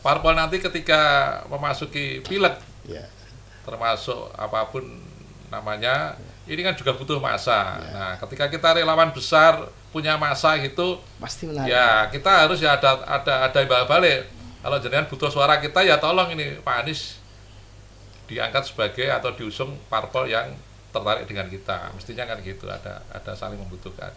parpol nanti ketika memasuki pileg, Ya. termasuk apapun namanya, ini kan juga butuh masa. Nah, ketika kita relawan besar punya masa gitu, Pasti menarik. ya kita harus ya ada imbal balik. Kalau jenengan butuh suara kita, ya tolong ini Pak Anies diangkat sebagai atau diusung parpol yang tertarik dengan kita. Mestinya kan gitu, ada saling membutuhkan.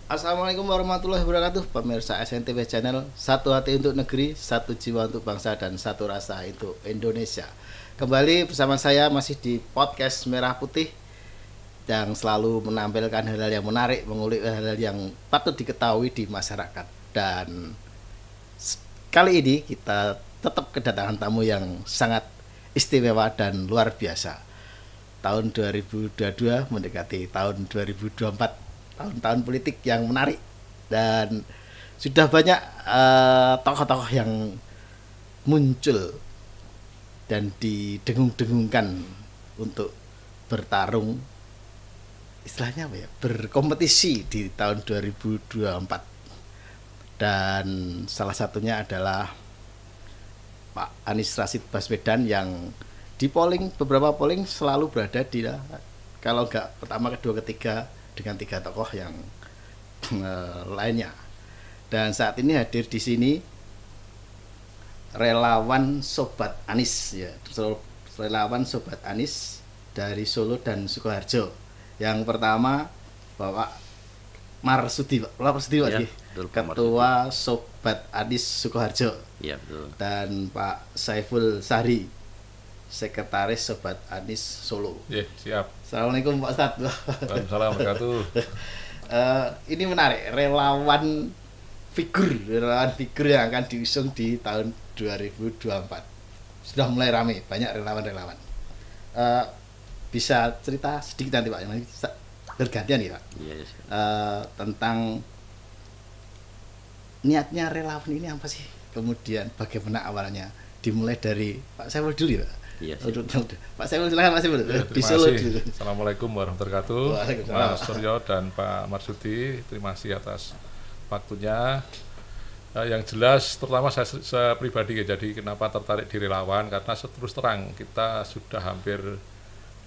Assalamualaikum warahmatullahi wabarakatuh, pemirsa SNTV Channel. Satu hati untuk negeri, satu jiwa untuk bangsa, dan satu rasa untuk Indonesia. Kembali bersama saya masih di podcast Merah Putih yang selalu menampilkan hal-hal yang menarik, mengulik hal-hal yang patut diketahui di masyarakat. Dan kali ini kita tetap kedatangan tamu yang sangat istimewa dan luar biasa. Tahun 2022 mendekati tahun 2024, tahun-tahun politik yang menarik, dan sudah banyak tokoh-tokoh yang muncul dan didengung-dengungkan untuk bertarung, istilahnya apa ya, berkompetisi di tahun 2024. Dan salah satunya adalah Pak Anies Rashid Baswedan yang di polling, beberapa polling selalu berada di, kalau enggak pertama, kedua, ketiga, dengan tiga tokoh yang lainnya. Dan saat ini hadir di sini relawan Sobat Anies, ya, relawan Sobat Anies dari Solo dan Sukoharjo. Yang pertama Bapak Marsudi, Pak Marsudi, Pak, Ya, ya, betul, Pak Ketua Sobat Anies Sukoharjo. Iya, betul. Dan Pak Saiful Sahri, Sekretaris Sobat Anies Solo. Ya, siap. Assalamualaikum Pak Ustadz. Waalaikumsalam warahmatullahi wabarakatuh. Ini menarik, relawan figur yang akan diusung di tahun 2024. Sudah mulai ramai, banyak relawan-relawan. Bisa cerita sedikit nanti Pak, nanti bergantian ya Pak. Iya, ya. Tentang niatnya relawan ini apa sih? Kemudian bagaimana awalnya? Dimulai dari Pak Saiful dulu ya Pak. Iya, Pak Saiful, silakan Pak Saiful. Ya, Di Solo dulu. Assalamualaikum warahmatullahi wabarakatuh. Waalaikumsalam. Mas Suryo dan Pak Marsudi, terima kasih atas waktunya. Yang jelas, terutama saya pribadi ya, jadi kenapa tertarik di relawan, karena terus terang kita sudah hampir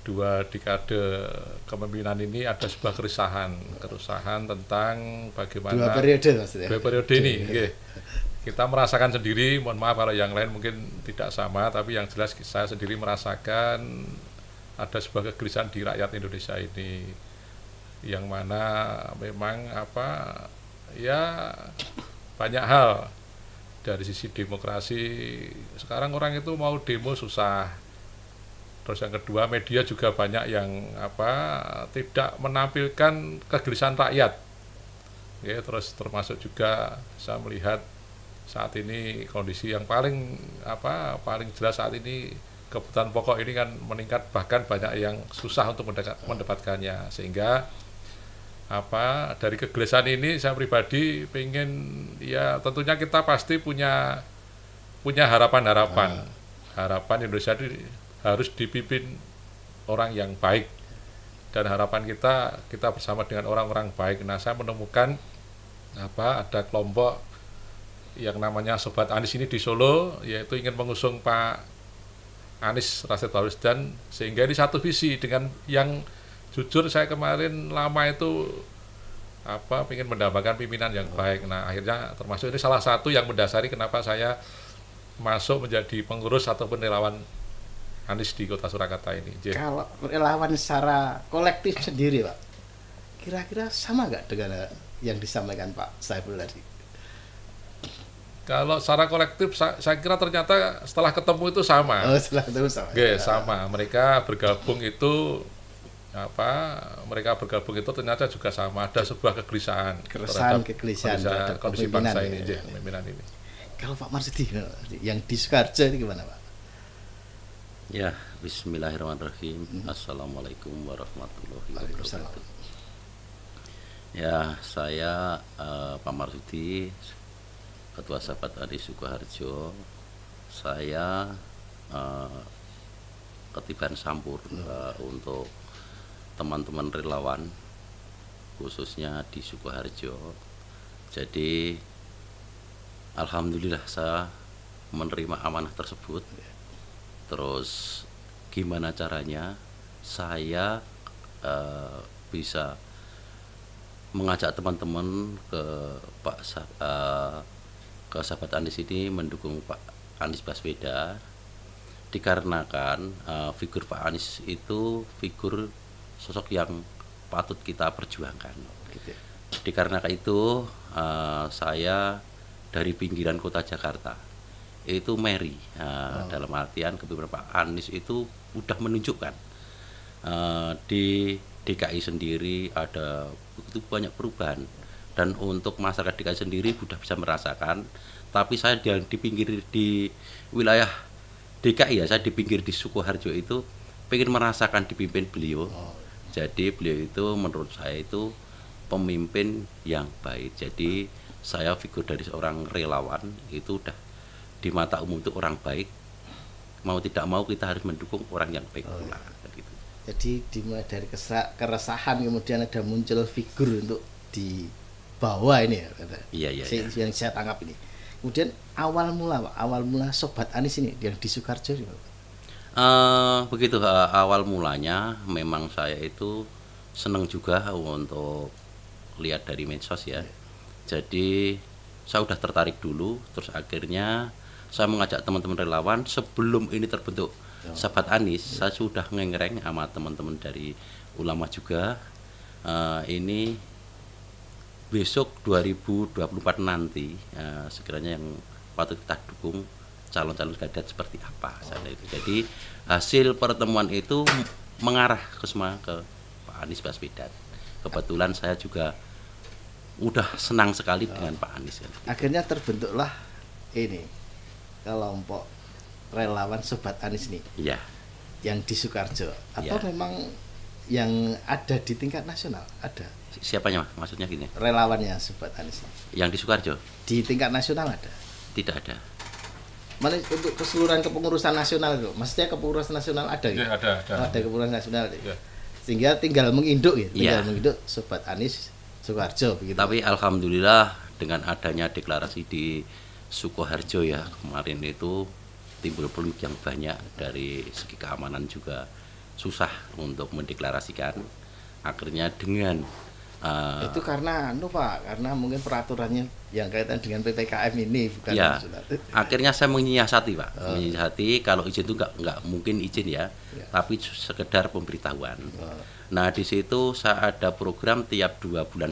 2 dekade kepemimpinan ini ada sebuah keresahan tentang bagaimana 2 periode maksudnya. 2 periode ini. Okay. Kita merasakan sendiri, mohon maaf kalau yang lain mungkin tidak sama, tapi yang jelas saya sendiri merasakan ada sebuah kegelisahan di rakyat Indonesia ini, yang mana memang ya banyak hal dari sisi demokrasi. Sekarang orang itu mau demo susah. Terus yang kedua, media juga banyak yang tidak menampilkan kegelisahan rakyat. Ya, terus termasuk juga saya melihat saat ini kondisi yang paling jelas saat ini, kebutuhan pokok ini kan meningkat, bahkan banyak yang susah untuk mendapatkannya, sehingga dari kegelisahan ini saya pribadi pengen, ya tentunya kita pasti punya harapan Indonesia ini harus dipimpin orang yang baik, dan harapan kita bersama dengan orang-orang baik. Nah, saya menemukan ada kelompok yang namanya Sobat Anies ini di Solo, yaitu ingin mengusung Pak Anies Rashid Baswedan, sehingga ini satu visi dengan yang jujur saya kemarin lama itu ingin mendambakan pimpinan yang baik. Nah, akhirnya termasuk ini salah satu yang mendasari kenapa saya masuk menjadi pengurus ataupun relawan Anies di Kota Surakarta ini. Kalau relawan secara kolektif sendiri Pak, kira-kira sama nggak dengan yang disampaikan Pak Saiful tadi? Kalau secara kolektif saya kira ternyata setelah ketemu itu sama. Oh, setelah ketemu sama. Oke, sama. Mereka bergabung itu ternyata juga sama, ada sebuah kegelisahan terhadap kondisi bangsa ini, ya. pemimpinan ini. Kalau Pak Marsudi yang di Sukoharjo ini gimana Pak? Ya, bismillahirrahmanirrahim. Assalamualaikum warahmatullahi wabarakatuh. Ya, saya Pak Marsudi, Ketua Sahabat Anies Sukoharjo. Saya ketiban sampur untuk teman-teman relawan khususnya di Sukoharjo. Jadi alhamdulillah saya menerima amanah tersebut. Terus gimana caranya saya bisa mengajak teman-teman ke ke sahabat Anies ini mendukung Pak Anies Baswedan, dikarenakan figur Pak Anies itu figur sosok yang patut kita perjuangkan. Gitu. Dikarenakan itu saya dari pinggiran kota Jakarta itu Mary, dalam artian kepemimpinan Pak Anies itu sudah menunjukkan di DKI sendiri ada begitu banyak perubahan, dan untuk masyarakat DKI sendiri sudah bisa merasakan. Tapi saya di pinggir di wilayah DKI ya, saya di pinggir di Sukoharjo itu pengen merasakan dipimpin beliau. Jadi beliau itu menurut saya itu pemimpin yang baik. Jadi saya figur dari seorang relawan itu udah di mata umum itu orang baik. Mau tidak mau kita harus mendukung orang yang baik pula. Gitu. Jadi dimulai dari keresahan kemudian ada muncul figur untuk di bawah ini ya. Iya. Yang saya tangkap ini. Kemudian awal mula Sobat Anies ini yang di Sukoharjo. Begitu awal mulanya memang saya itu senang juga untuk lihat dari medsos ya. Jadi saya udah tertarik dulu, terus akhirnya saya mengajak teman-teman relawan sebelum ini terbentuk Sahabat Anies. Saya sudah ngereng sama teman-teman dari ulama juga. Ini besok 2024 nanti sekiranya yang patut kita dukung calon-calon kandidat seperti apa sana itu. Jadi hasil pertemuan itu mengarah ke Pak Anies Baswedan. Kebetulan saya juga udah senang sekali dengan Pak Anies. Akhirnya terbentuklah ini kelompok relawan Sobat Anies ini. Iya. Yang di Sukoharjo atau memang yang ada di tingkat nasional ada? Siapanya maksudnya gini? Relawannya Sobat Anies. Yang di Sukoharjo? Di tingkat nasional ada? Tidak ada. Mana untuk keseluruhan kepengurusan nasional itu? Maksudnya kepengurusan nasional ada gitu? Ya, ada. Ada kepengurusan nasional gitu. Ya. Sehingga tinggal menginduk gitu. Ya. Tinggal menginduk Sobat Anies Sukoharjo begitu. Tapi alhamdulillah dengan adanya deklarasi di Sukoharjo ya kemarin itu timbul polemik yang banyak, dari segi keamanan juga susah untuk mendeklarasikan. Akhirnya dengan itu karena Pak, karena mungkin peraturannya yang kaitan dengan PPKM ini bukan ya, nasional. Akhirnya saya menyiasati Pak, menyiasati kalau izin itu nggak mungkin izin ya, tapi sekedar pemberitahuan. Nah di situ saya ada program tiap 2,5 bulan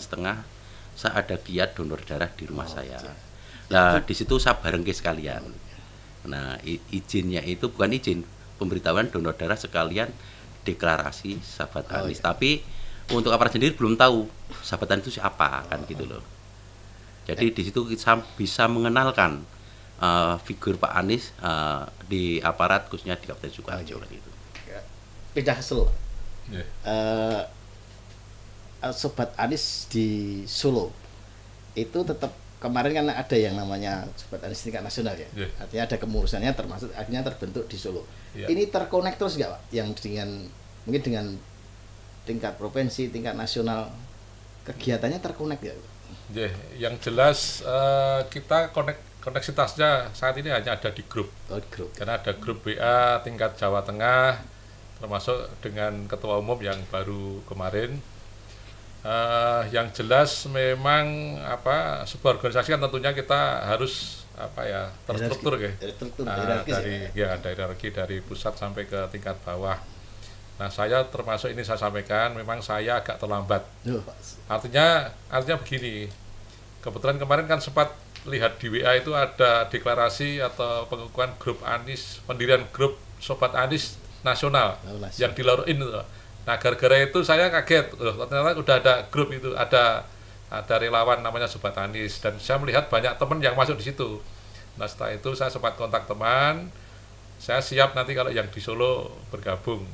saya ada giat donor darah di rumah saya. Nah di situ saya barengke sekalian. Nah izinnya itu bukan izin, pemberitahuan donor darah sekalian deklarasi Sahabat Anies. Tapi untuk aparat sendiri belum tahu Sahabat Anies itu siapa kan gitu loh. Jadi di situ kita bisa mengenalkan figur Pak Anies di aparat khususnya di Kabupaten Sukoharjo gitu. Pindah ke Solo. Yeah. Sobat Anies di Solo itu tetap kemarin kan ada yang namanya Sobat Anies tingkat nasional ya. Yeah. Artinya ada kemurusannya termasuk akhirnya terbentuk di Solo. Yeah. Ini terkonek terus nggak Pak? Yang dengan mungkin dengan tingkat provinsi, tingkat nasional kegiatannya terkonek ya? Yeah. Yang jelas kita koneksitasnya saat ini hanya ada di grup. Grup. Karena ada grup WA tingkat Jawa Tengah, termasuk dengan ketua umum yang baru kemarin. Yang jelas memang sebuah organisasi kan tentunya kita harus terstruktur dari hierarki dari pusat sampai ke tingkat bawah. Nah saya termasuk ini saya sampaikan memang saya agak terlambat. Artinya begini, kebetulan kemarin kan sempat lihat di WA itu ada deklarasi atau pengukuhan grup Anies, pendirian grup Sobat Anies nasional yang di login itu. Nah gara-gara itu saya kaget, ternyata udah ada grup itu, ada relawan namanya Sobat Anies, dan saya melihat banyak teman yang masuk di situ. Nah setelah itu saya sempat kontak teman, saya siap nanti kalau yang di Solo bergabung,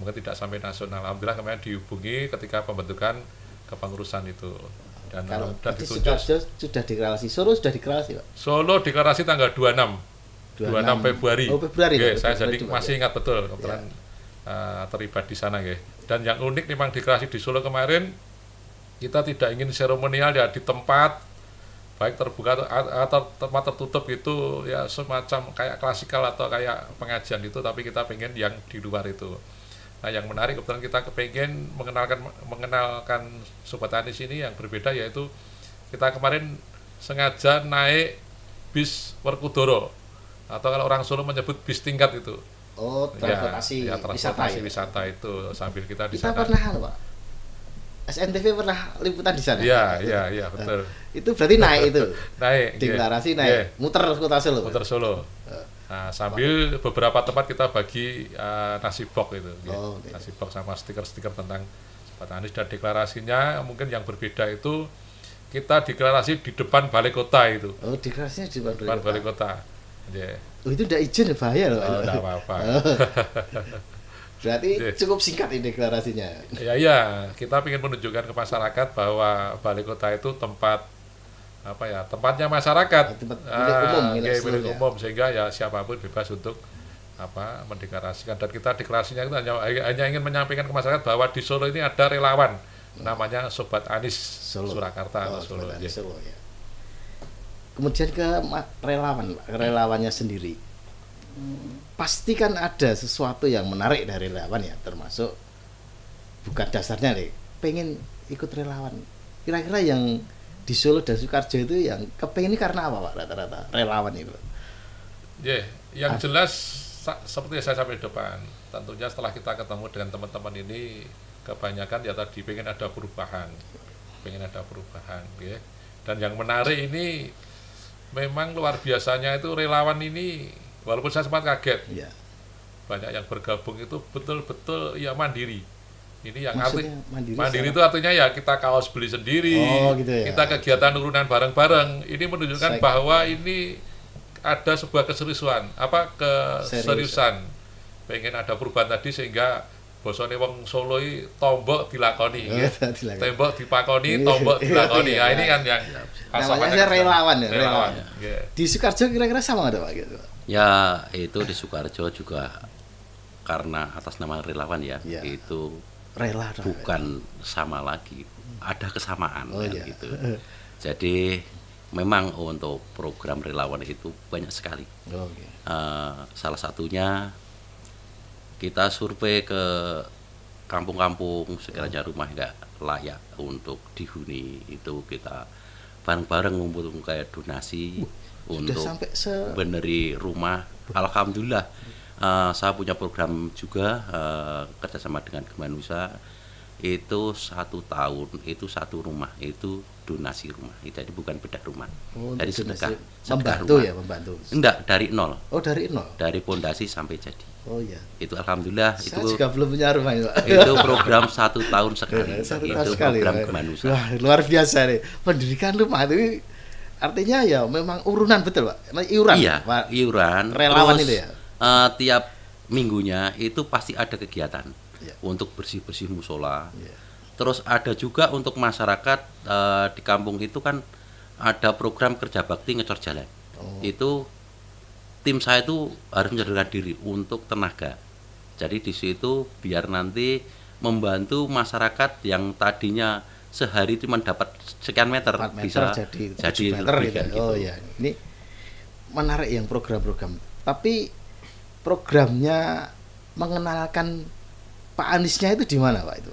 mungkin tidak sampai nasional. Alhamdulillah kemarin dihubungi ketika pembentukan kepengurusan itu. Dan ditunjuk sudah deklarasi, Solo sudah deklarasi Pak? Solo deklarasi tanggal 26 Februari. Oh Februari. Oke, saya jadi masih ingat betul kebetulan. terlibat di sana ya. Dan yang unik memang deklarasi di Solo kemarin, kita tidak ingin seremonial ya di tempat baik terbuka atau tempat tertutup itu ya, semacam kayak klasikal atau kayak pengajian itu, tapi kita pengen yang di luar itu. Nah, yang menarik kebetulan kita kepengen mengenalkan Sobat Anies ini yang berbeda, yaitu kita kemarin sengaja naik bis Werkudara, atau kalau orang Solo menyebut bis tingkat itu. Oh, transportasi transportasi wisata ya? itu sambil kita di Kita sana. pernah, Pak. SNTV pernah liputan di sana. Iya, betul. Itu berarti naik itu. Naik. Deklarasi naik. Muter kota Solo. Muter Solo. Nah, sambil beberapa tempat kita bagi nasi box itu. Okay. Nasi box sama stiker-stiker tentang Sobat Anies, dan deklarasinya mungkin yang berbeda itu kita deklarasi di depan balai kota itu. Oh, deklarasinya di depan balai kota. Yeah. Oh, itu udah izin ya, bahaya loh. Oh, enggak apa-apa. Berarti cukup singkat ini deklarasinya. Iya, kita ingin menunjukkan ke masyarakat bahwa balai kota itu tempat tempatnya masyarakat, tempat milik umum, sehingga ya siapapun bebas untuk mendeklarasikan. Dan kita deklarasinya itu hanya ingin menyampaikan ke masyarakat bahwa di Solo ini ada relawan namanya Sobat Anies Surakarta atau Solo. Solo ya. Kemudian ke relawannya sendiri. Pasti kan ada sesuatu yang menarik dari relawan ya, termasuk bukan dasarnya nih, pengen ikut relawan. Kira-kira yang di Solo dan Sukoharjo itu yang kepengen ini karena apa, Pak, rata-rata relawan itu? Yang jelas seperti yang saya sampaikan di depan, tentunya setelah kita ketemu dengan teman-teman ini, kebanyakan ya tadi pengen ada perubahan, ya. Dan yang menarik ini memang luar biasanya itu relawan ini, walaupun saya sempat kaget, banyak yang bergabung itu betul-betul ya mandiri. Ini yang mandiri itu artinya ya kita kaos beli sendiri, kita kegiatan urunan bareng-bareng. Ini menunjukkan bahwa ini ada sebuah keseriusan, keseriusan. Pengen ada perubahan tadi, sehingga bosone wong Solo tombok dilakoni, tembok dipakoni, tombok dilakoni. Nah, ini kan yang namanya relawan. Di Sukoharjo kira-kira sama nggak, Pak? Gitu. Ya, itu di Sukoharjo juga karena atas nama relawan ya. Itu rela bukan sama lagi, ada kesamaan gitu. Jadi memang untuk program relawan itu banyak sekali. Salah satunya kita survei ke kampung-kampung sekiranya rumah nggak layak untuk dihuni, itu kita bareng-bareng ngumpul kayak donasi untuk beneri rumah. Alhamdulillah. Saya punya program juga kerjasama dengan Kemanusa, itu 1 tahun itu 1 rumah itu donasi rumah, jadi bukan bedah rumah. Dari sedekah membantu rumah. Ya, membantu. Enggak, dari nol. Oh, dari nol. Dari pondasi sampai jadi. Oh iya. Itu alhamdulillah. Saya itu juga belum punya rumah itu. Itu program 1 tahun sekali. Itu program Kemanusa. Wah, luar biasa nih. Pendidikan rumah itu artinya ya memang urunan, betul, Pak. Iuran. Iya, Pak. Iuran. Relawan Terus, itu ya. Tiap minggunya itu pasti ada kegiatan untuk bersih-bersih musola. Terus ada juga untuk masyarakat di kampung itu kan ada program kerja bakti ngecor jalan. Itu tim saya itu harus menyediakan diri untuk tenaga. Jadi di situ biar nanti membantu masyarakat yang tadinya sehari cuma dapat sekian meter, bisa jadi meter lebih gitu. Oh ya, ini menarik yang program-program. Tapi programnya mengenalkan Pak Aniesnya itu di mana, Pak, itu?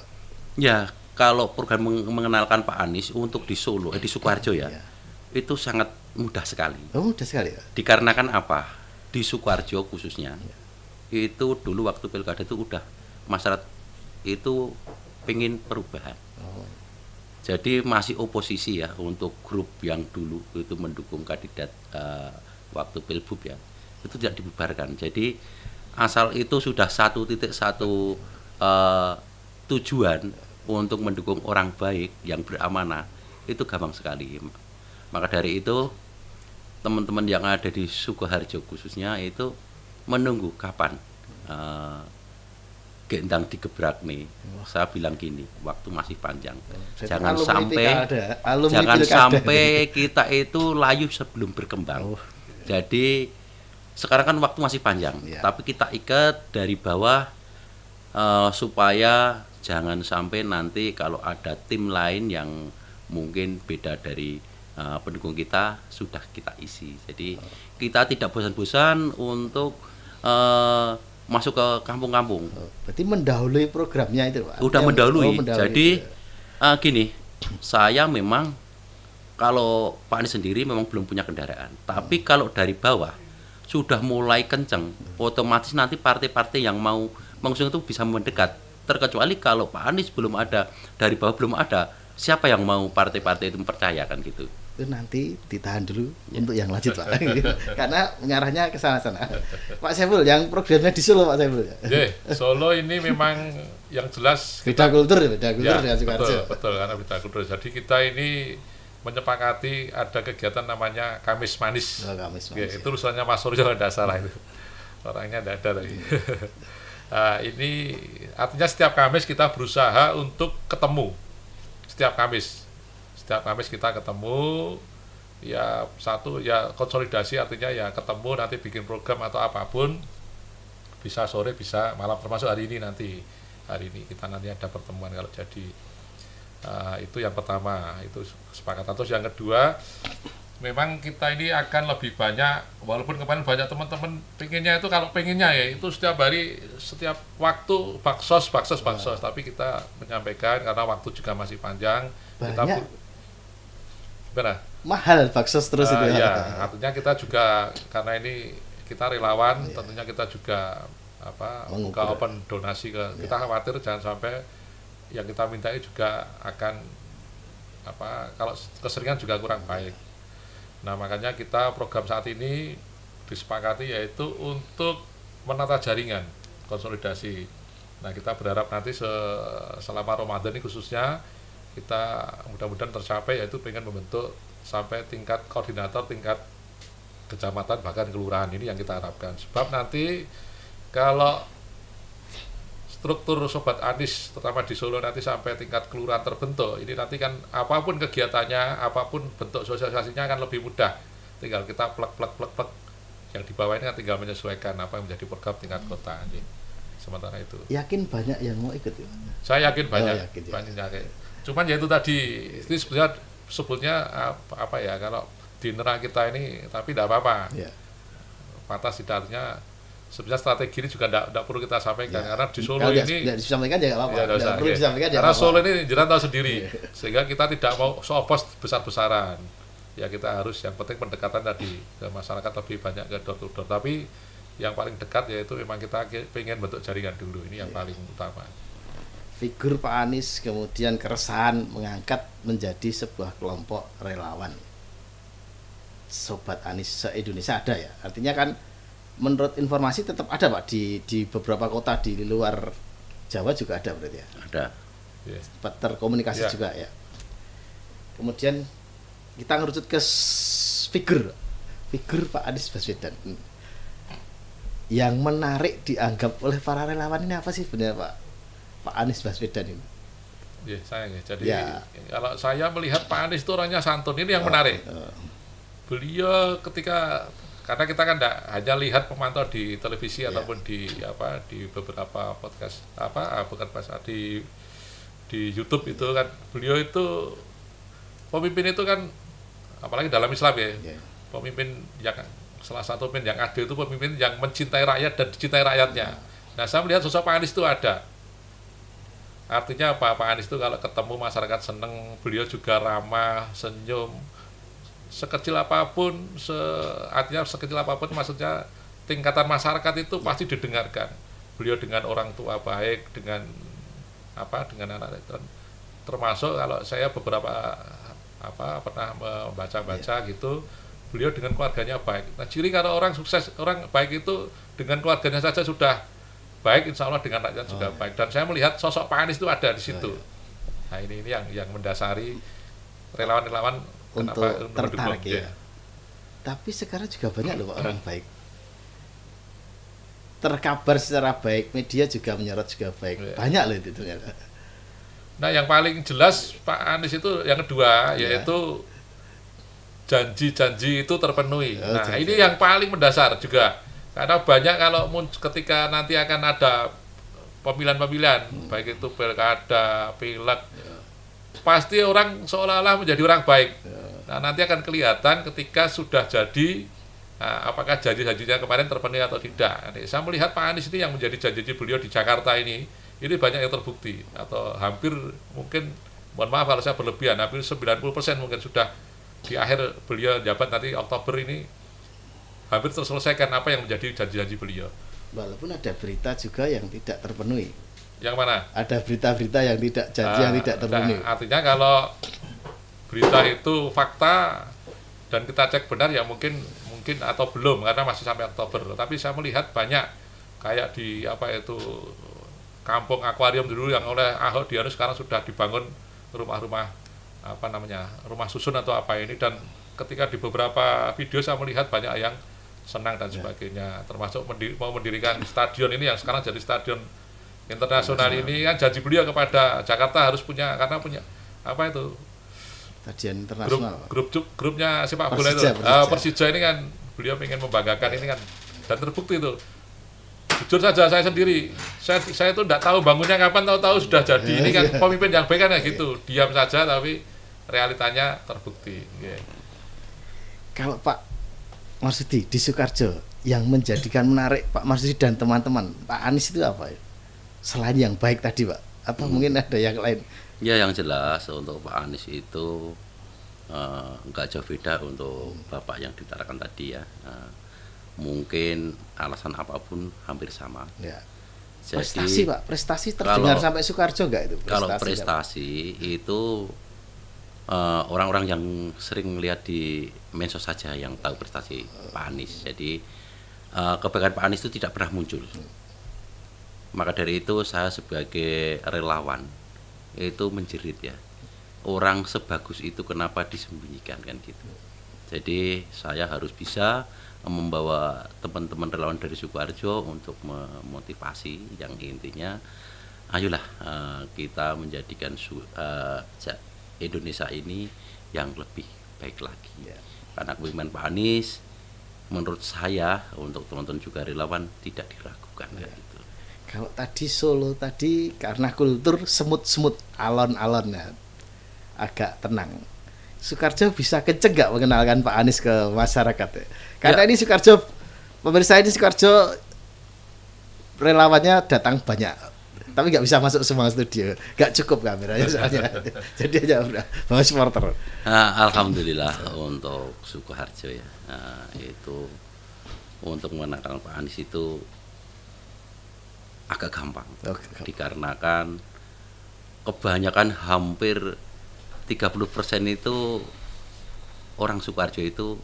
Ya, kalau program mengenalkan Pak Anies untuk di Solo, di Sukoharjo ya, itu sangat mudah sekali. Oh, mudah sekali ya. Dikarenakan apa? Di Sukoharjo khususnya, itu dulu waktu pilkada itu udah masyarakat itu pengen perubahan. Jadi masih oposisi ya untuk grup yang dulu itu mendukung kandidat waktu pilbub ya, itu tidak dibubarkan. Jadi asal itu sudah 1.1 tujuan untuk mendukung orang baik yang beramanah, itu gampang sekali. Maka dari itu teman-teman yang ada di Sukoharjo khususnya itu menunggu kapan gendang digebrak nih. Saya bilang gini, waktu masih panjang. Jangan sampai kita itu layu sebelum berkembang. Jadi sekarang kan waktu masih panjang, tapi kita ikat dari bawah supaya jangan sampai nanti kalau ada tim lain yang mungkin beda dari pendukung kita sudah kita isi. Jadi kita tidak bosan-bosan untuk masuk ke kampung-kampung. Berarti mendahului programnya itu, Pak. Udah mendahului. Jadi itu. gini, saya memang kalau Pak Anies sendiri memang belum punya kendaraan. Tapi kalau dari bawah sudah mulai kenceng, otomatis nanti partai-partai yang mau mengusung itu bisa mendekat. Terkecuali kalau Pak Anies belum ada, dari bawah belum ada, siapa yang mau partai-partai itu mempercayakan gitu. Itu nanti ditahan dulu untuk yang lanjut, Pak. Karena mengarahnya ke sana-sana. Pak Saiful, yang programnya di Solo, Pak Saiful. Solo ini memang yang jelas beda kultur dengan betul, Sukoharjo. betul, karena beda kultur. Jadi kita ini menyepakati ada kegiatan namanya Kamis Manis. Kamis Manis. Itu urusannya Mas Suryo kalau tidak salah itu. Orangnya tidak ada tadi. Ini artinya setiap Kamis kita berusaha untuk ketemu. Setiap Kamis kita ketemu, ya satu ya konsolidasi, artinya ya ketemu nanti bikin program atau apapun, bisa sore bisa malam, termasuk hari ini kita nanti ada pertemuan kalau jadi. Itu yang pertama, itu kesepakatan. Terus yang kedua, memang kita ini akan lebih banyak, walaupun kemarin banyak teman-teman pengennya itu, kalau pengennya ya itu setiap hari, setiap waktu baksos, tapi kita menyampaikan karena waktu juga masih panjang. Banyak. Benar. Mahal baksos terus itu. Ya, artinya kita juga karena ini kita relawan, tentunya kita juga buka open donasi ke. Kita khawatir jangan sampai yang kita mintai juga akan kalau keseringan juga kurang baik. Nah, makanya kita program saat ini disepakati yaitu untuk menata jaringan konsolidasi. Nah, kita berharap nanti selama Ramadan ini khususnya kita mudah-mudahan tercapai, yaitu pengen membentuk sampai tingkat koordinator, tingkat kecamatan, bahkan kelurahan. Ini yang kita harapkan. Sebab nanti kalau struktur Sobat Anies terutama di Solo nanti sampai tingkat kelurahan terbentuk, ini nanti kan apapun kegiatannya, apapun bentuk sosialisasinya akan lebih mudah. Tinggal kita plek. Yang di bawah ini kan tinggal menyesuaikan apa yang menjadi program tingkat kota. Sementara itu. Yakin banyak yang mau ikut ya? Saya yakin banyak. Yakin. Cuman ya itu tadi, itu sebetulnya kalau di neraka kita ini, tapi tidak apa-apa. Ya. Batas artinya sebenarnya strategi ini juga tidak perlu kita sampaikan, karena di Solo kalau ini tidak disampaikan ya nggak apa-apa. Tidak perlu disampaikan karena Solo ini jiran tahu sendiri, sehingga kita tidak mau opos besar-besaran. Ya kita harus, yang penting pendekatan tadi ke masyarakat lebih banyak ke door to door. Tapi yang paling dekat yaitu memang kita pengen bentuk jaringan dulu, ini yang paling utama. Figur Pak Anies kemudian keresahan mengangkat menjadi sebuah kelompok relawan Sobat Anies se-Indonesia ada ya. Artinya kan menurut informasi tetap ada, Pak, di beberapa kota di luar Jawa juga ada berarti ya. Ada. Terkomunikasi juga ya. Kemudian kita ngerucut ke figur Pak Anies Baswedan. Yang menarik dianggap oleh para relawan ini apa sih sebenarnya, Pak Anies Baswedan ini? Jadi kalau saya melihat Pak Anies itu orangnya santun, ini yang menarik. Beliau karena kita kan tidak hanya lihat pemantau di televisi ataupun di beberapa podcast di YouTube itu kan, beliau itu pemimpin itu kan, apalagi dalam Islam ya, pemimpin yang salah satu pemimpin yang adil itu pemimpin yang mencintai rakyat dan dicintai rakyatnya. Nah, saya melihat sosok Pak Anies itu ada. Artinya Pak Anies itu kalau ketemu masyarakat seneng, beliau juga ramah, senyum. Sekecil apapun maksudnya tingkatan masyarakat itu pasti didengarkan. Beliau dengan orang tua baik, dengan anak-anak, termasuk kalau saya beberapa pernah membaca gitu, beliau dengan keluarganya baik. Nah, ciri kalau orang sukses, orang baik itu dengan keluarganya saja sudah baik, insya Allah dengan rakyat juga baik. Dan saya melihat sosok Pak Anies itu ada di situ. Nah, ini yang mendasari relawan-relawan untuk tertarik ya. Tapi sekarang juga banyak loh Pak orang baik, terkabar secara baik, media juga menyorot juga baik. Banyak loh itu ternyata. Nah, yang paling jelas Pak Anies itu yang kedua, yaitu janji-janji itu terpenuhi. Nah, ini yang paling mendasar juga. Karena banyak kalau ketika nanti akan ada pemilihan-pemilihan, baik itu pilkada, pileg, pasti orang seolah-olah menjadi orang baik. Nah, nanti akan kelihatan ketika sudah jadi, apakah janji-janjinya kemarin terpenuhi atau tidak. Nah, saya melihat Pak Anies ini yang menjadi janji beliau di Jakarta ini banyak yang terbukti, atau hampir mungkin, mohon maaf kalau saya berlebihan, hampir 90% mungkin sudah di akhir beliau jabat nanti Oktober ini hampir terselesaikan apa yang menjadi janji-janji beliau. Walaupun ada berita juga yang tidak terpenuhi. Yang mana? Ada berita-berita yang tidak janji yang tidak terpenuhi. Nah, artinya kalau berita itu fakta dan kita cek benar ya mungkin atau belum, karena masih sampai Oktober. Tapi saya melihat banyak kayak di kampung akuarium dulu yang oleh Ahok Diano sekarang sudah dibangun rumah-rumah rumah susun atau apa ini, dan ketika di beberapa video saya melihat banyak yang senang dan sebagainya, termasuk mau mendirikan stadion ini yang sekarang jadi stadion internasional ini, kan janji beliau kepada Jakarta harus punya, karena punya stadion internasional, grupnya sepak bola itu Persija ini kan beliau ingin membanggakan ini kan, dan terbukti itu. Jujur saja saya sendiri, saya itu tidak tahu bangunnya kapan, tahu-tahu sudah jadi. Ini kan pemimpin yang baik kan gitu, diam saja tapi realitanya terbukti. Kalau Pak Marsudi di Sukoharjo yang menjadikan menarik Pak Marsudi dan teman-teman Pak Anies itu apa ya? Selain yang baik tadi Pak, atau mungkin ada yang lain? Ya, yang jelas untuk Pak Anies itu nggak jauh beda untuk Bapak yang diutarakan tadi ya. Mungkin alasan apapun hampir sama. Ya. Jadi, prestasi Pak, prestasi terdengar sampai Sukoharjo nggak itu? Kalau prestasi itu orang-orang yang sering melihat di medsos saja yang tahu prestasi Pak Anies. Jadi kebaikan Pak Anies itu tidak pernah muncul. Maka dari itu saya sebagai relawan itu menjerit ya, orang sebagus itu kenapa disembunyikan kan gitu. Jadi saya harus bisa membawa teman-teman relawan dari Sukoharjo untuk memotivasi, yang intinya ayolah kita menjadikan Indonesia ini yang lebih baik lagi. Karena kepemimpinan Pak Anies menurut saya untuk teman-teman juga relawan tidak diragukan kan gitu. Kalau tadi Solo tadi karena kultur semut-semut, alon-alon ya, agak tenang. Sukoharjo bisa kenceng nggak mengenalkan Pak Anies ke masyarakat ya? Karena ini Sukoharjo, pemirsa ini Sukoharjo relawannya datang banyak, tapi nggak bisa masuk semua studio, nggak cukup kameranya soalnya. Jadi aja udah bawa supporter. Alhamdulillah untuk Sukoharjo ya, itu untuk mengenalkan Pak Anies itu agak gampang. Dikarenakan kebanyakan hampir 30% itu orang Sukoharjo itu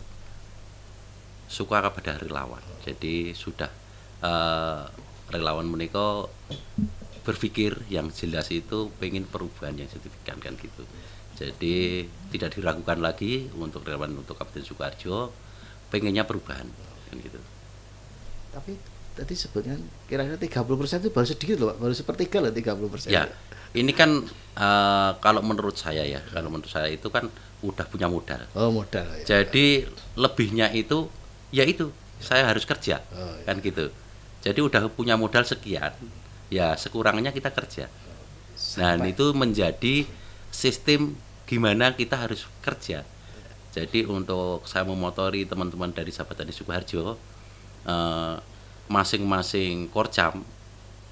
suka kepada relawan. Jadi sudah relawan mereka berpikir yang jelas itu pengen perubahan yang signifikan kan gitu. Jadi tidak diragukan lagi untuk relawan untuk Kabupaten Sukoharjo pengennya perubahan kan gitu. Tapi tadi sebutnya kira-kira 30% itu baru sedikit loh Pak, baru sepertiga loh 30%. Ya, ini kan kalau menurut saya ya, kalau menurut saya itu kan udah punya modal. Oh, modal ya. Jadi lebihnya itu ya itu saya harus kerja kan gitu. Jadi udah punya modal sekian, ya sekurangnya kita kerja. Nah, itu menjadi sistem gimana kita harus kerja. Jadi untuk saya memotori teman-teman dari sahabat tani Sukoharjo, masing-masing korcam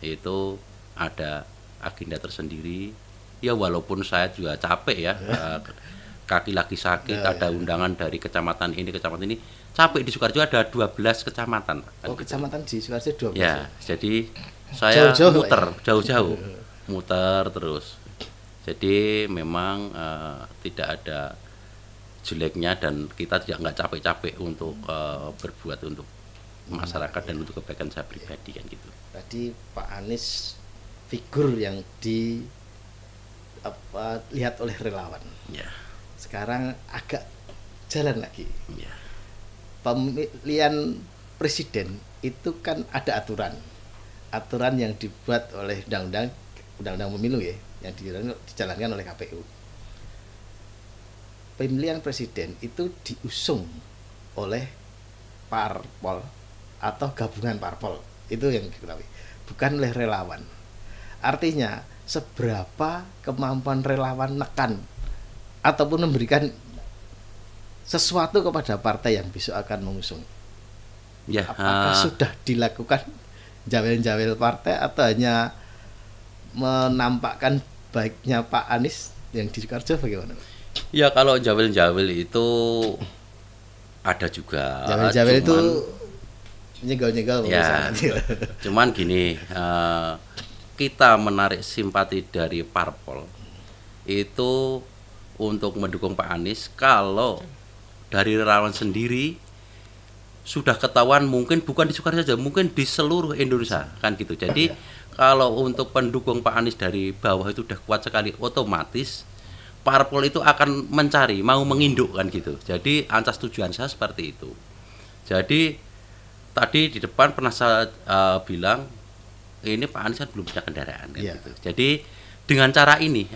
itu ada agenda tersendiri. Ya walaupun saya juga capek ya, kaki lagi sakit, ada undangan dari kecamatan ini, capek. Di Sukoharjo ada 12 kecamatan. Oh, kecamatan di Sukoharjo 12. Ya, jadi saya muter jauh-jauh, muter terus. Jadi memang tidak ada jeleknya, dan kita nggak capek-capek untuk berbuat untuk masyarakat dan untuk kebaikan saya pribadi kan gitu. Tadi Pak Anies figur yang lihat oleh relawan. Ya. Sekarang agak jalan lagi. Ya. Pemilihan presiden itu kan ada aturan yang dibuat oleh undang-undang pemilu ya, yang dijalankan oleh KPU. Pemilihan presiden itu diusung oleh parpol atau gabungan parpol, itu yang diketahui, bukan oleh relawan. Artinya seberapa kemampuan relawan nekan ataupun memberikan sesuatu kepada partai yang besok akan mengusung. Ya, Apakah sudah dilakukan jawel-jawel partai atau hanya menampakkan baiknya Pak Anies yang di Sukoharjo bagaimana? ya kalau jawel-jawel itu ada juga. Jawel-jawel itu cuman, nyegal-nyegal ya, cuman gini, kita menarik simpati dari parpol itu untuk mendukung Pak Anies kalau dari relawan sendiri sudah ketahuan, mungkin bukan di Sukoharjo saja, mungkin di seluruh Indonesia kan gitu. Jadi kalau untuk pendukung Pak Anies dari bawah itu udah kuat sekali, otomatis parpol itu akan mencari, mau mengindukkan gitu. Jadi ancas tujuan saya seperti itu. Jadi tadi di depan pernah saya bilang ini Pak Anies kan belum punya kendaraan kan gitu. Jadi dengan cara ini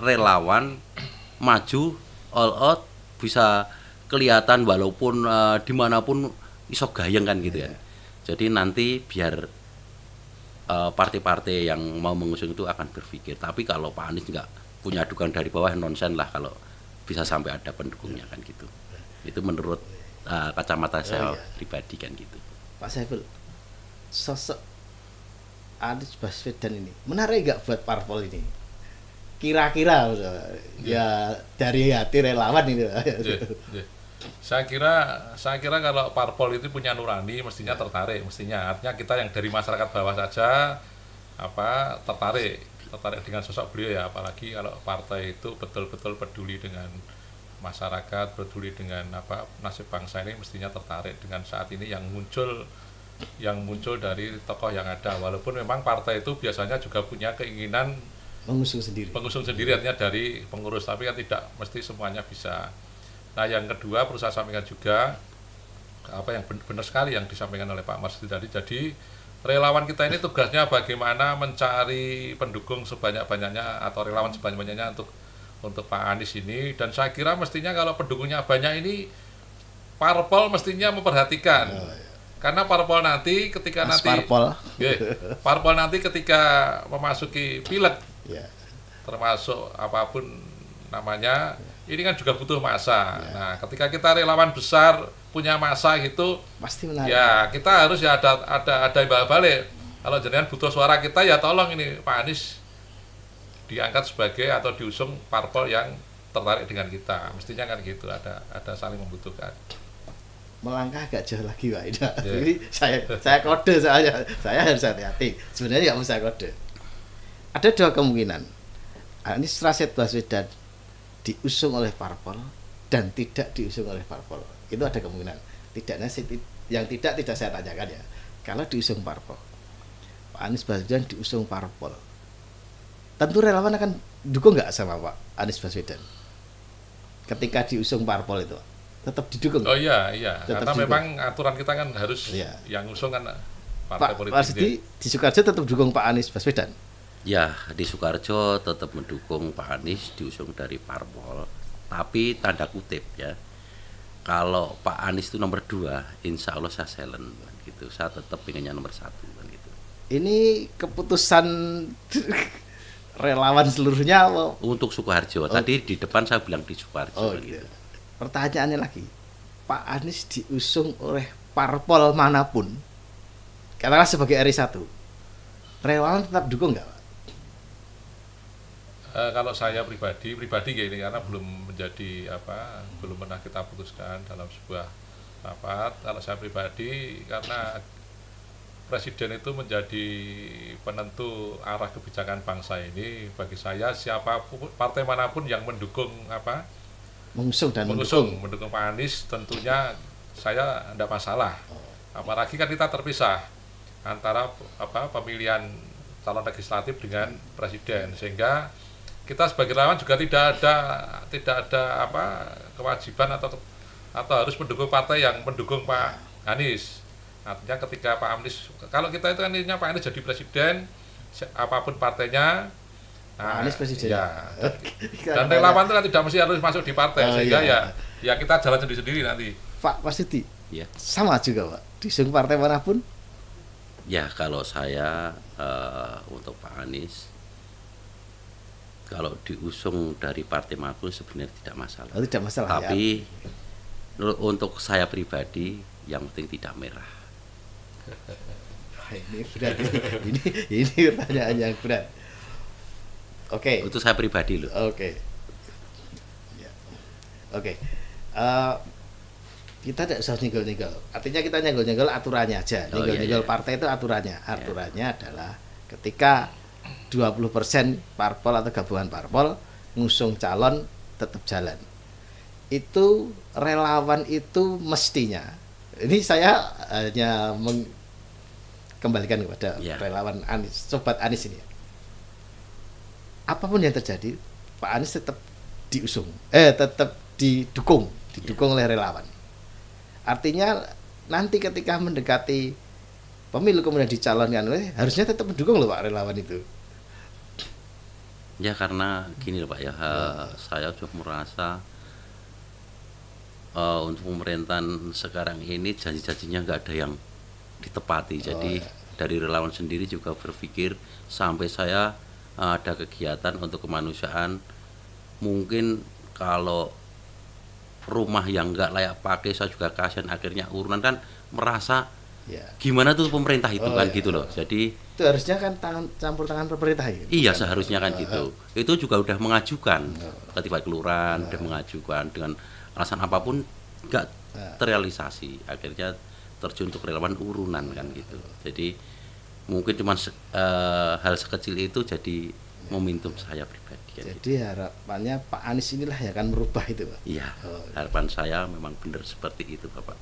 relawan maju all out bisa kelihatan walaupun dimanapun iso gayeng kan gitu ya. Jadi nanti biar partai-partai yang mau mengusung itu akan berpikir. Tapi kalau Pak Anies nggak punya dukungan dari bawah, nonsen lah kalau bisa sampai ada pendukungnya kan gitu. Itu menurut kacamata saya pribadi kan gitu. Pak Saiful, sosok Anies Baswedan ini menarik nggak buat parpol ini? Kira-kira ya dari hati relawan ini. Saya kira kalau parpol itu punya nurani mestinya tertarik, mestinya artinya kita yang dari masyarakat bawah saja tertarik dengan sosok beliau ya, apalagi kalau partai itu betul-betul peduli dengan masyarakat, peduli dengan nasib bangsa ini, mestinya tertarik dengan saat ini yang muncul dari tokoh yang ada. Walaupun memang partai itu biasanya juga punya keinginan mengusung sendiri artinya dari pengurus, tapi kan tidak mesti semuanya bisa. Nah, yang kedua perlu saya sampaikan juga yang benar sekali yang disampaikan oleh Pak Marsudi tadi. Jadi relawan kita ini tugasnya bagaimana mencari pendukung sebanyak-banyaknya atau relawan sebanyak-banyaknya untuk Pak Anies ini. Dan saya kira mestinya kalau pendukungnya banyak ini parpol mestinya memperhatikan. Karena parpol nanti ketika parpol nanti ketika memasuki pileg, termasuk apapun namanya, ini kan juga butuh masa. Nah, ketika kita relawan besar punya masa gitu, pasti menarik. Ya kita harus ya ada imbal balik. Kalau jenengan butuh suara kita, ya tolong ini Pak Anies diangkat sebagai atau diusung parpol yang tertarik dengan kita. Mestinya kan gitu, ada saling membutuhkan. Melangkah agak jauh lagi Pak Ida. Jadi saya kode saya harus hati-hati. Sebenarnya nggak mau saya kode. Ada dua kemungkinan. Anies Rashid Baswedan diusung oleh parpol dan tidak diusung oleh parpol. Itu ada kemungkinan. Yang tidak saya tanyakan ya. Kalau diusung parpol, Pak Anies Baswedan diusung parpol, tentu relawan akan dukung nggak sama Pak Anies Baswedan? Ketika diusung parpol itu tetap didukung. Oh iya. Karena memang aturan kita kan harus yang usung kan partai politik. Pak Marsudi di Sukoharjo tetap dukung Pak Anies Baswedan. Ya, di Sukoharjo tetap mendukung Pak Anies diusung dari parpol, tapi tanda kutip ya. Kalau Pak Anies itu nomor 2, insya Allah saya silent gitu. Saya tetap pengennya nomor 1 gitu. Ini keputusan relawan seluruhnya untuk Sukoharjo. Tadi di depan saya bilang di Sukoharjo gitu. Pertanyaannya lagi, Pak Anies diusung oleh parpol manapun, katakanlah sebagai RI1, relawan tetap dukung nggak Pak? Kalau saya pribadi gini, karena belum pernah kita putuskan dalam sebuah rapat. Kalau saya pribadi, karena presiden itu menjadi penentu arah kebijakan bangsa ini, bagi saya siapapun partai manapun yang mendukung mendukung Pak Anies, tentunya saya tidak masalah. Apalagi kan kita terpisah antara pemilihan calon legislatif dengan presiden, sehingga kita sebagai relawan juga tidak ada kewajiban atau harus mendukung partai yang mendukung Pak Anies. Artinya ketika Pak Anies, kalau kita itu kan intinya Pak Anies jadi presiden, apapun partainya, Pak Anies presiden. Ya. Dan relawan itu kan tidak mesti harus masuk di partai, sehingga ya kita jalan sendiri-sendiri nanti. Pak Marsudi, ya. Sama juga Pak, diusung partai manapun Ya kalau saya untuk Pak Anies, kalau diusung dari partai manapun sebenarnya tidak masalah. Oh, tidak masalah. Tapi ya. untuk saya pribadi yang penting tidak merah. Wah, ini berat. ini pertanyaan yang berat. Oke. Untuk saya pribadi loh. Oke. Ya. Oke. Kita tidak usah nyenggol-nyenggol. Artinya kita nyenggol-nyenggol aturannya aja. Nyenggol-nyenggol partai itu aturannya. Aturannya adalah ketika 20% parpol atau gabungan parpol ngusung calon tetap jalan. Itu relawan itu mestinya. Ini saya hanya kembalikan kepada relawan Anies, sobat Anies ini. Apapun yang terjadi, Pak Anies tetap diusung, tetap didukung oleh relawan. Artinya nanti ketika mendekati pemilu kemudian dicalonkan harusnya tetap mendukung loh Pak relawan itu. Ya karena gini loh Pak ya, saya sudah merasa untuk pemerintahan sekarang ini janji-janjinya nggak ada yang ditepati. Jadi dari relawan sendiri juga berpikir sampai saya ada kegiatan untuk kemanusiaan, mungkin kalau rumah yang nggak layak pakai saya juga kasihan, akhirnya urunan kan merasa gimana tuh pemerintah itu gitu loh. Jadi itu harusnya kan campur tangan pemerintah ya? Iya seharusnya kan gitu. Itu juga udah mengajukan ketika kelurahan udah mengajukan dengan alasan apapun nggak terrealisasi, akhirnya terjun untuk relawan urunan kan gitu. Jadi mungkin cuma hal sekecil itu jadi momentum saya pribadi kan. Jadi gitu. Harapannya Pak Anies inilah yang akan merubah itu Pak? Iya, harapan saya memang benar seperti itu Bapak.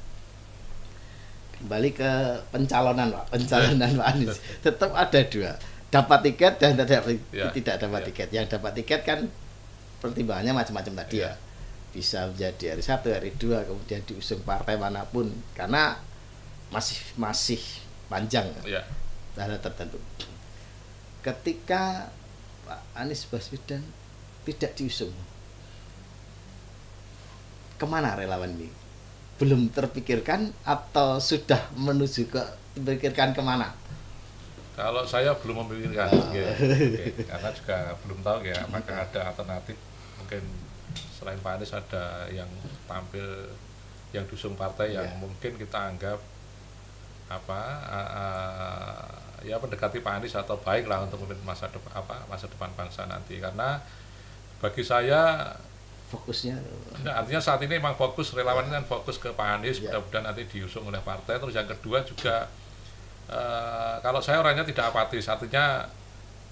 Kembali ke pencalonan Pak, Pak Anies tetap ada dua, dapat tiket dan tidak dapat tiket. Yang dapat tiket kan pertimbangannya macam-macam tadi ya, bisa menjadi hari 1, hari 2, kemudian diusung partai manapun karena masih panjang tanda tertentu. Ketika Pak Anies Baswedan tidak diusung, kemana relawan ini? Belum terpikirkan atau sudah menuju ke terpikirkan kemana? Kalau saya belum memikirkan, karena juga belum tahu apakah ada alternatif. Mungkin selain Pak Anies ada yang tampil yang diusung partai yang mungkin kita anggap mendekati Pak Anies atau baiklah untuk memimpin masa depan bangsa nanti. Karena bagi saya fokusnya artinya saat ini memang fokus relawan kan fokus ke Pak Anies, mudah-mudahan nanti diusung oleh partai. Terus yang kedua juga kalau saya orangnya tidak apatis, artinya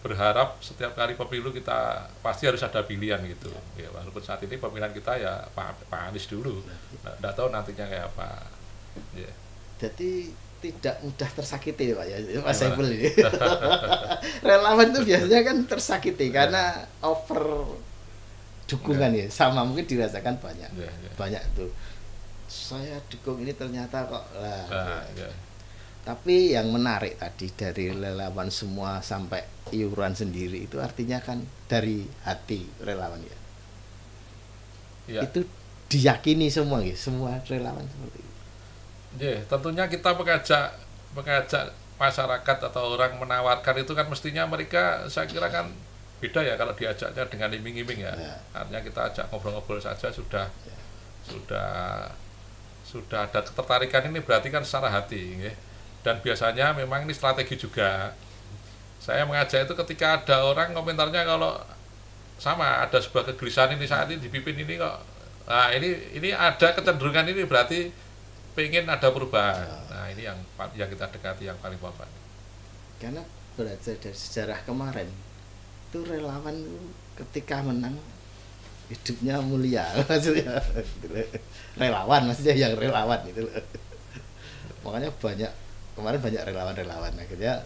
berharap setiap kali pemilu kita pasti harus ada pilihan gitu ya, walaupun saat ini pemilihan kita ya Pak Anies dulu, nggak tahu nantinya kayak apa ya. Jadi tidak mudah tersakiti Pak ya Mas Saiful ini. Relawan itu biasanya kan tersakiti karena over dukungan ya, sama mungkin dirasakan banyak tuh. Saya dukung ini ternyata kok Tapi yang menarik tadi dari relawan semua sampai iuran sendiri itu artinya kan dari hati relawan ya. Itu diyakini semua ya, semua relawan seperti itu. Tentunya kita mengajak masyarakat atau orang menawarkan itu kan mestinya mereka, saya kira kan beda ya kalau diajaknya dengan iming-iming ya. Artinya kita ajak ngobrol-ngobrol saja sudah ada ketertarikan, ini berarti kan secara hati ya. Dan biasanya memang ini strategi juga. Saya mengajak itu ketika ada orang komentarnya kalau sama ada sebuah kegelisahan ini saat ini dipimpin ini kok. Nah, ini ada kecenderungan ini berarti pengen ada perubahan. Nah, ini yang kita dekati yang paling pokok. Karena belajar dari sejarah kemarin itu relawan ketika menang hidupnya mulia maksudnya. Relawan maksudnya yang relawan itu. Makanya kemarin banyak relawan akhirnya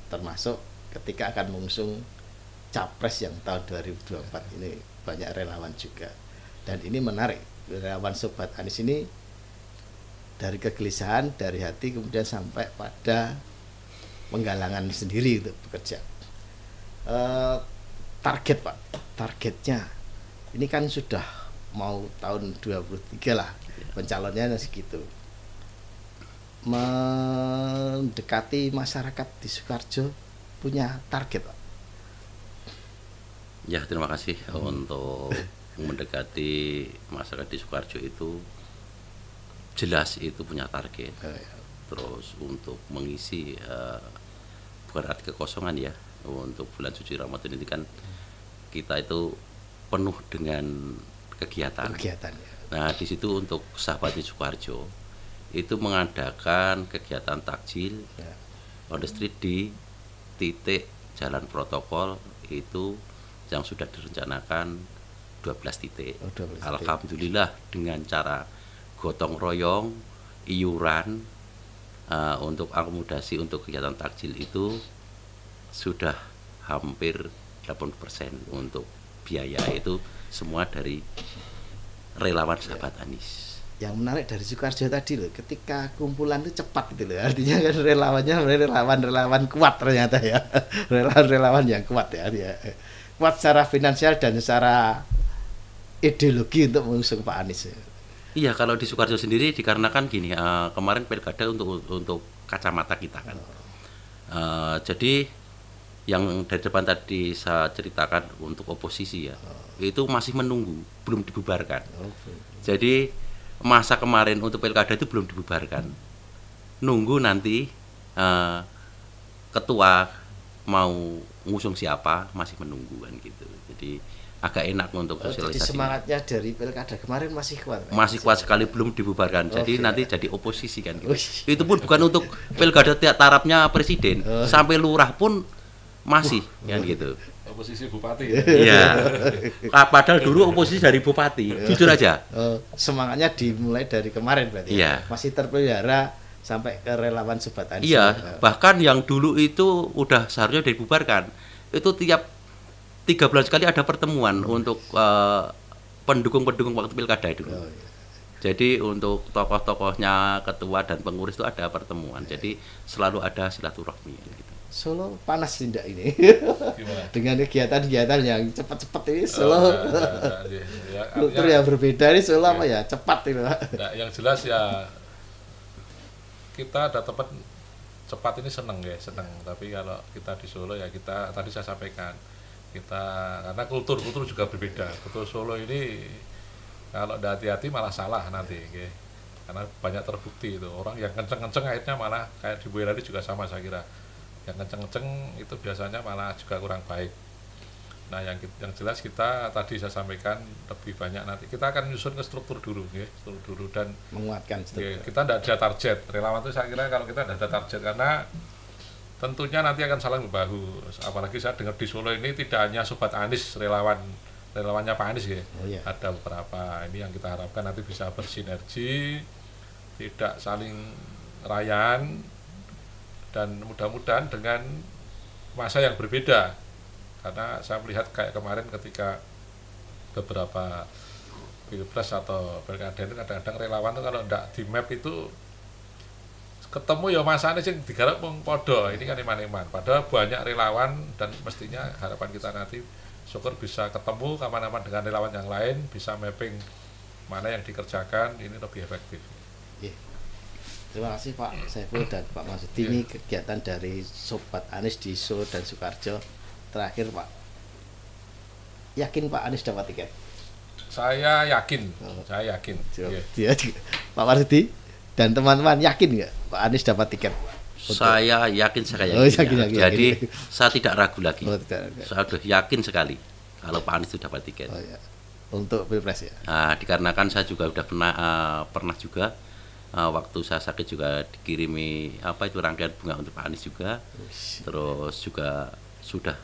termasuk ketika akan mengusung capres yang tahun 2024 ini banyak relawan juga. Dan ini menarik, relawan Sobat Anies ini dari kegelisahan, dari hati kemudian sampai pada penggalangan sendiri untuk bekerja. Target Pak, targetnya ini kan sudah mau tahun 23 lah, pencalonnya segitu. mendekati masyarakat di Sukoharjo punya target, Pak? Ya, terima kasih untuk mendekati masyarakat di Sukoharjo itu jelas itu punya target. Terus untuk mengisi bukan arti kekosongan ya, untuk bulan suci Ramadan ini kan kita itu penuh dengan kegiatan. Ya. Nah, di situ untuk sahabat di Sukoharjo itu mengadakan kegiatan takjil on the street di titik jalan protokol itu yang sudah direncanakan 12 titik. 12 titik. Alhamdulillah dengan cara gotong royong, iuran untuk akomodasi untuk kegiatan takjil itu sudah hampir 80% untuk biaya itu semua dari relawan sahabat Anies. Yang menarik dari Sukoharjo tadi loh, ketika kumpulan itu cepat gitu loh, artinya kan relawan kuat ternyata ya, relawan yang kuat ya, kuat secara finansial dan secara ideologi untuk mengusung Pak Anies. Iya, kalau di Sukoharjo sendiri dikarenakan gini, kemarin pilkada untuk kacamata kita kan. Jadi yang dari depan tadi saya ceritakan untuk oposisi ya, itu masih menunggu, belum dibubarkan. Jadi masa kemarin untuk pilkada itu belum dibubarkan, nunggu nanti ketua mau ngusung siapa, masih menunggu kan gitu. Jadi agak enak untuk sosialisasi. Jadi semangatnya dari pilkada kemarin masih kuat. Masih kuat sekali, belum dibubarkan. Jadi nanti jadi oposisi kan gitu. Itu pun bukan untuk pilkada tarafnya presiden, sampai lurah pun masih kan gitu. Oposisi bupati. Iya. Padahal dulu oposisi dari bupati, jujur aja. Semangatnya dimulai dari kemarin berarti. Iya. Masih terpelihara sampai ke relawan Sobat Anies. Iya, bahkan yang dulu itu udah seharusnya dibubarkan. Itu tiap 3 bulan sekali ada pertemuan untuk pendukung-pendukung waktu pilkada itu. Jadi untuk tokoh-tokohnya, ketua dan pengurus itu ada pertemuan. Jadi selalu ada silaturahmi gitu. Solo panas tidak ini? Dengan kegiatan-kegiatan yang cepat-cepat ini Solo. Kultur yang berbeda ini Solo apa ya? Cepat itu. Nah, yang jelas ya kita ada tempat cepat ini seneng ya, seneng. Tapi kalau kita di Solo ya kita tadi saya sampaikan kita karena kultur juga berbeda. Kultur Solo ini kalau tidak hati-hati malah salah nanti, okay. Karena banyak terbukti itu orang yang kenceng-kenceng akhirnya malah kayak di Boyolali juga sama saya kira. Yang kenceng-kenceng itu biasanya malah juga kurang baik. Nah yang jelas kita tadi saya sampaikan lebih banyak nanti kita akan menyusun ke struktur dulu, okay. Struktur dulu dan menguatkan struktur. Okay, kita tidak ada target relawan itu saya kira kalau kita tidak ada target karena tentunya nanti akan saling membahu. Apalagi saya dengar di Solo ini tidak hanya Sobat Anies relawannya Pak Anies ya. Ada beberapa ini yang kita harapkan nanti bisa bersinergi, tidak saling rayan dan mudah-mudahan dengan masa yang berbeda. Karena saya melihat kayak kemarin ketika beberapa pilpres atau pilkada itu kadang-kadang relawan itu kalau tidak di map itu ketemu ya masanya sih digarap podo ini kan iman-iman. Padahal banyak relawan dan mestinya harapan kita nanti syukur bisa ketemu kapan-kapan dengan relawan yang lain, bisa mapping mana yang dikerjakan ini lebih efektif. Terima kasih Pak Saiful dan Pak Marsudi. Ini kegiatan dari Sobat Anies di Solo dan Sukoharjo. Terakhir Pak, yakin Pak Anies dapat tiket? Saya yakin, saya yakin. Pak Marsudi dan teman-teman yakin nggak Pak Anies dapat tiket? Saya yakin sekali. Jadi saya tidak ragu lagi. Saya sudah yakin sekali kalau Pak Anies itu dapat tiket. Untuk pilpres ya. Nah, dikarenakan saya juga sudah pernah juga waktu saya sakit juga dikirimi rangkaian bunga untuk Pak Anies juga. Terus juga sudah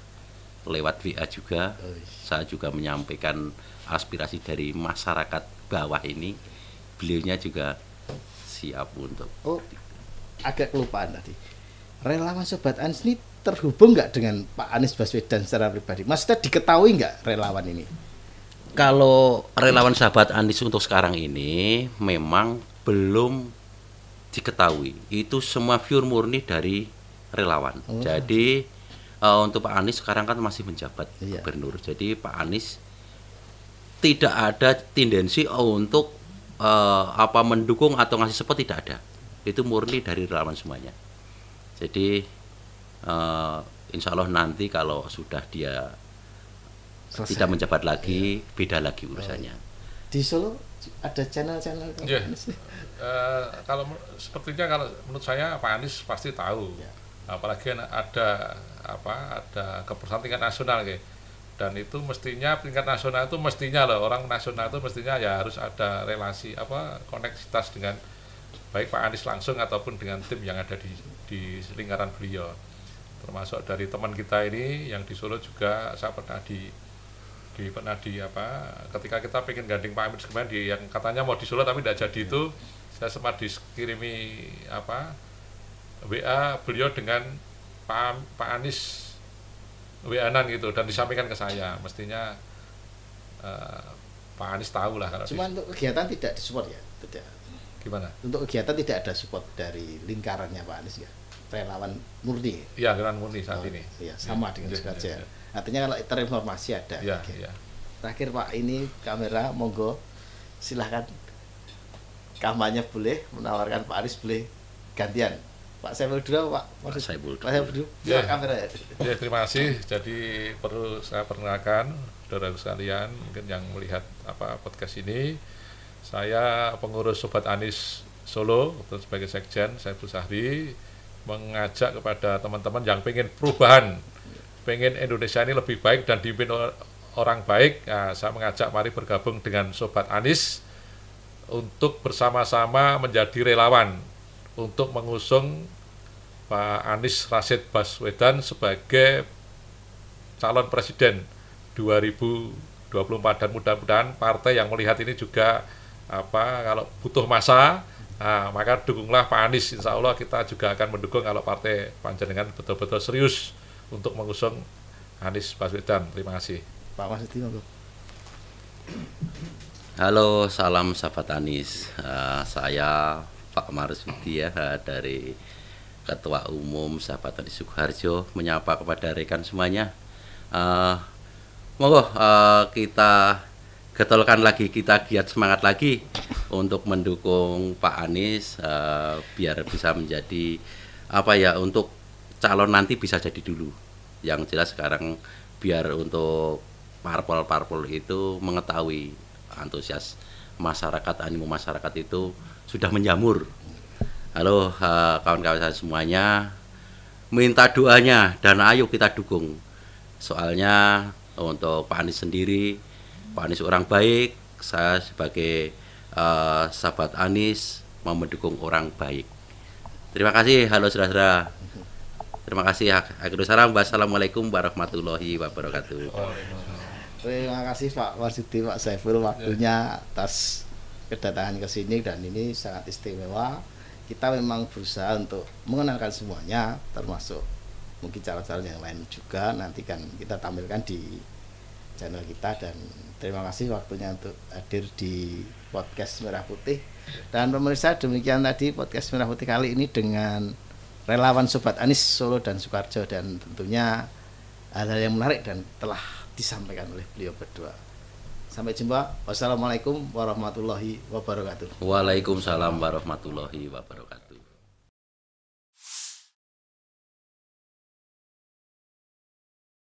lewat WA juga. Saya juga menyampaikan aspirasi dari masyarakat bawah ini. Beliaunya juga siap untuk. Agak kelupaan tadi. Relawan Sobat Anies ini terhubung nggak dengan Pak Anies Baswedan secara pribadi? Maksudnya diketahui nggak relawan ini? Kalau relawan sahabat Anies untuk sekarang ini memang belum diketahui. Itu semua pure murni dari relawan. Jadi untuk Pak Anies sekarang kan masih menjabat gubernur. Jadi Pak Anies tidak ada tendensi untuk mendukung atau ngasih support, tidak ada. itu murni dari relawan semuanya. Jadi insya Allah nanti kalau sudah dia Selesai. tidak menjabat lagi, beda lagi urusannya. Di Solo ada channel-channel Iya. Anies? Kalau sepertinya kalau menurut saya Pak Anies pasti tahu. Ya. Apalagi ada keputusan tingkat nasional kayak. Dan itu mestinya tingkat nasional itu mestinya loh, orang nasional itu mestinya ya harus ada relasi koneksitas dengan baik Pak Anies langsung ataupun dengan tim yang ada di lingkaran beliau. Termasuk dari teman kita ini yang di Solo juga saya pernah ketika kita pengen gandeng Pak Anies kemarin yang katanya mau di Solo tapi tidak jadi itu, saya sempat dikirimi WA beliau dengan Pak Anies WA-an gitu dan disampaikan ke saya. Mestinya Pak Anies tahu lah kalau Cuma untuk kegiatan tidak disupport ya? Tidak. Gimana? Untuk kegiatan tidak ada support dari lingkarannya Pak Anies ya? Relawan murni? Iya, relawan murni saat ini. Iya, sama dengan Sukarjo. Ya. Artinya kalau terinformasi ada. Iya, Oke. iya. Terakhir Pak, ini kamera, monggo silahkan kampanye boleh, menawarkan Pak Anies boleh gantian. Pak Saiful dulu, Pak. Pak Saiful Pak Saiful dulu. Ya. Kamera ya. Ya, terima kasih. Jadi perlu saya perkenalkan saudara sekalian mungkin yang melihat podcast ini. Saya pengurus Sobat Anies Solo sebagai sekjen Saiful Sahri mengajak kepada teman-teman yang pengen perubahan, pengen Indonesia ini lebih baik dan dipimpin orang baik. Nah, saya mengajak mari bergabung dengan Sobat Anies untuk bersama-sama menjadi relawan untuk mengusung Pak Anies Rashid Baswedan sebagai calon presiden 2024 dan mudah-mudahan partai yang melihat ini juga kalau butuh masa, maka dukunglah Pak Anies. Insya Allah kita juga akan mendukung kalau partai panjenengan betul-betul serius untuk mengusung Anies Baswedan. Terima kasih. Pak Marsudi, monggo. Halo, salam sahabat Anies. Saya Pak Marsudi ya, dari Ketua Umum Sahabat Anies Sukoharjo, menyapa kepada rekan semuanya. Monggo kita getolkan lagi, kita giat semangat lagi untuk mendukung Pak Anies biar bisa menjadi untuk calon nanti bisa jadi dulu. Yang jelas sekarang biar untuk parpol itu mengetahui antusias masyarakat, animo masyarakat itu sudah menjamur. Halo kawan-kawan saya semuanya, minta doanya dan ayo kita dukung. Soalnya untuk Pak Anies sendiri, Pak Anies orang baik, saya sebagai sahabat Anies mau mendukung orang baik. Terima kasih, halo saudara-saudara. Terima kasih. Akhirul salam. Wassalamualaikum warahmatullahi wabarakatuh. Terima kasih Pak Marsudi, Pak Saiful waktunya atas kedatangan ke sini dan ini sangat istimewa. Kita memang berusaha untuk mengenalkan semuanya, termasuk mungkin calon-calon yang lain juga nanti kan kita tampilkan di channel kita. Dan terima kasih waktunya untuk hadir di podcast Merah Putih. Dan pemirsa, demikian tadi podcast Merah Putih kali ini dengan relawan Sobat Anies Solo dan Sukoharjo, dan tentunya hal-hal yang menarik dan telah disampaikan oleh beliau berdua. Sampai jumpa. Wassalamualaikum warahmatullahi wabarakatuh. Waalaikumsalam warahmatullahi wabarakatuh.